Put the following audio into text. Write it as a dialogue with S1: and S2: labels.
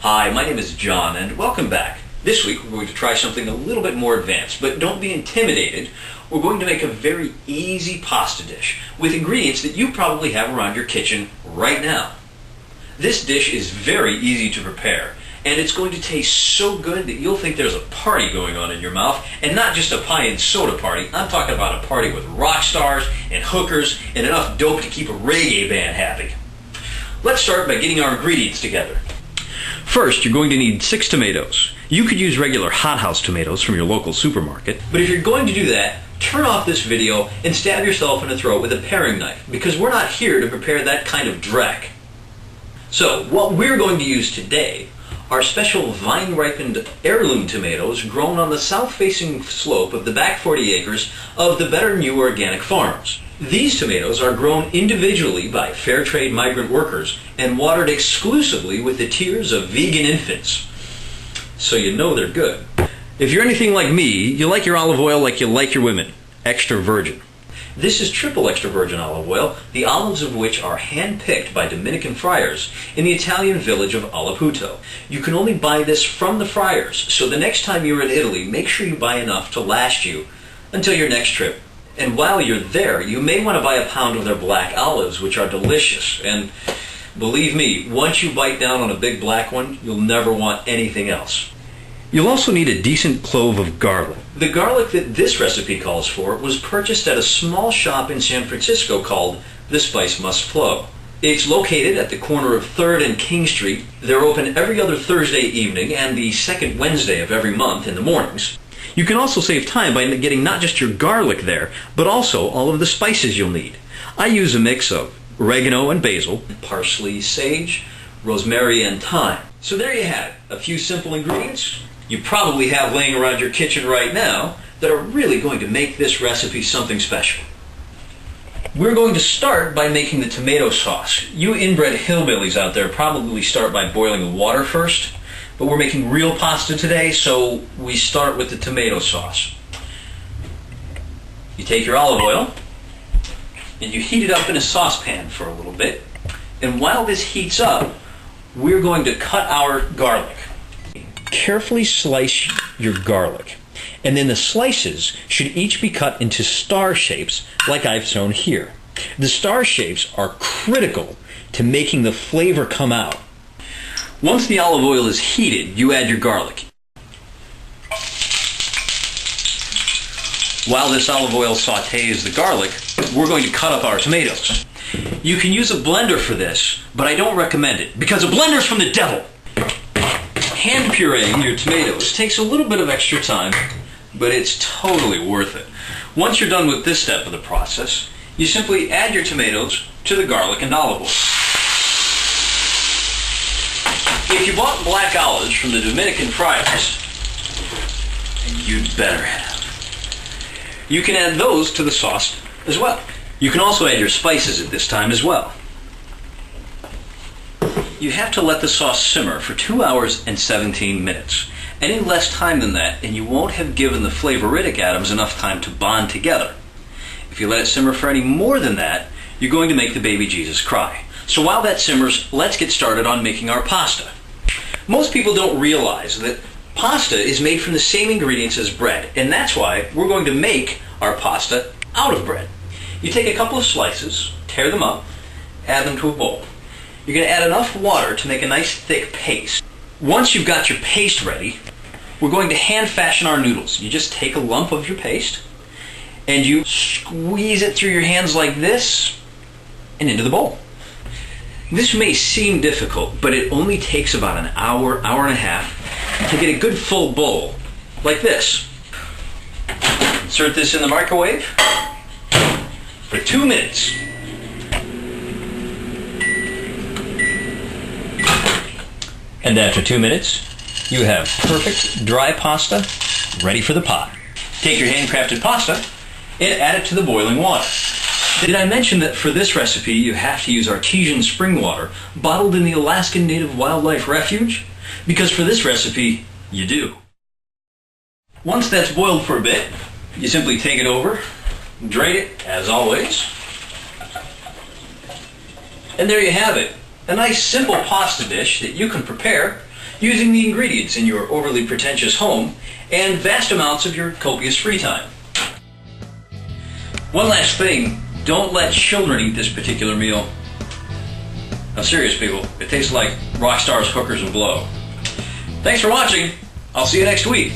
S1: Hi, my name is John, and welcome back. This week we're going to try something a little bit more advanced, but don't be intimidated. We're going to make a very easy pasta dish with ingredients that you probably have around your kitchen right now. This dish is very easy to prepare, and it's going to taste so good that you'll think there's a party going on in your mouth, and not just a pie and soda party. I'm talking about a party with rock stars and hookers and enough dope to keep a reggae band happy. Let's start by getting our ingredients together. First, you're going to need 6 tomatoes. You could use regular hothouse tomatoes from your local supermarket, but if you're going to do that, turn off this video and stab yourself in the throat with a paring knife, because we're not here to prepare that kind of dreck. So, what we're going to use today are special vine-ripened heirloom tomatoes grown on the south-facing slope of the back 40 acres of the Better New Organic Farms. These tomatoes are grown individually by fair trade migrant workers and watered exclusively with the tears of vegan infants. So you know they're good. If you're anything like me, you like your olive oil like you like your women, extra virgin. This is triple extra virgin olive oil, the olives of which are hand-picked by Dominican friars in the Italian village of Olaputo. You can only buy this from the friars, so the next time you're in Italy, make sure you buy enough to last you until your next trip. And while you're there, you may want to buy a pound of their black olives, which are delicious. And believe me, once you bite down on a big black one, you'll never want anything else. You'll also need a decent clove of garlic. The garlic that this recipe calls for was purchased at a small shop in San Francisco called The Spice Must Flow. It's located at the corner of 3rd and King Street. They're open every other Thursday evening and the second Wednesday of every month in the mornings. You can also save time by getting not just your garlic there, but also all of the spices you'll need. I use a mix of oregano and basil, parsley, sage, rosemary, and thyme. So there you have it, a few simple ingredients you probably have laying around your kitchen right now that are really going to make this recipe something special. We're going to start by making the tomato sauce. You inbred hillbillies out there probably start by boiling water first, but we're making real pasta today, so we start with the tomato sauce. You take your olive oil and you heat it up in a saucepan for a little bit, and while this heats up, we're going to cut our garlic. Carefully slice your garlic, and then the slices should each be cut into star shapes like I've shown here. The star shapes are critical to making the flavor come out. Once the olive oil is heated, you add your garlic. While this olive oil sautés the garlic, we're going to cut up our tomatoes. You can use a blender for this, but I don't recommend it because a blender's from the devil. Hand pureeing your tomatoes takes a little bit of extra time, but it's totally worth it. Once you're done with this step of the process, you simply add your tomatoes to the garlic and olive oil. If you bought black olives from the Dominican friars, and you'd better have, you can add those to the sauce as well. You can also add your spices at this time as well. You have to let the sauce simmer for 2 hours and 17 minutes. Any less time than that, and you won't have given the flavorific atoms enough time to bond together. If you let it simmer for any more than that, you're going to make the baby Jesus cry. So while that simmers, let's get started on making our pasta. Most people don't realize that pasta is made from the same ingredients as bread, and that's why we're going to make our pasta out of bread. You take a couple of slices, tear them up, add them to a bowl. You're going to add enough water to make a nice thick paste. Once you've got your paste ready, we're going to hand fashion our noodles. You just take a lump of your paste and you squeeze it through your hands like this and into the bowl. This may seem difficult, but it only takes about an hour, hour and a half to get a good full bowl like this. Insert this in the microwave for 2 minutes. And after 2 minutes, you have perfect dry pasta ready for the pot. Take your handcrafted pasta and add it to the boiling water. Did I mention that for this recipe you have to use artesian spring water bottled in the Alaskan Native Wildlife Refuge? Because for this recipe, you do. Once that's boiled for a bit, you simply take it over, drain it as always, and there you have it. A nice simple pasta dish that you can prepare using the ingredients in your overly pretentious home and vast amounts of your copious free time. One last thing, don't let children eat this particular meal. I'm serious, people. It tastes like Rockstar's Hookers and Blow. Thanks for watching. I'll see you next week.